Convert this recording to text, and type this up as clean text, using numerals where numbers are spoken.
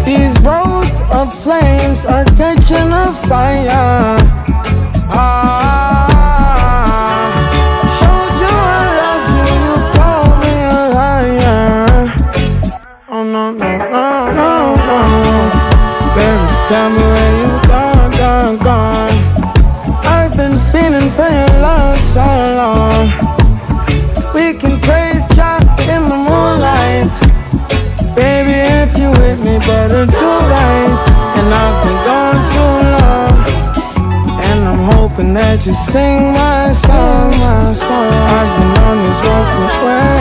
These roads of flames are catching a fire. Showed you I loved you, you called me a liar. Oh no, no, no, no, no. Baby, tell me where you gone, gone, gone. I've been feeling for your love so long. We can praise God in the moonlight. Baby, if you with me, better do right. And I've been gone too long, and I'm hoping that you sing my songs. I've been on this road for way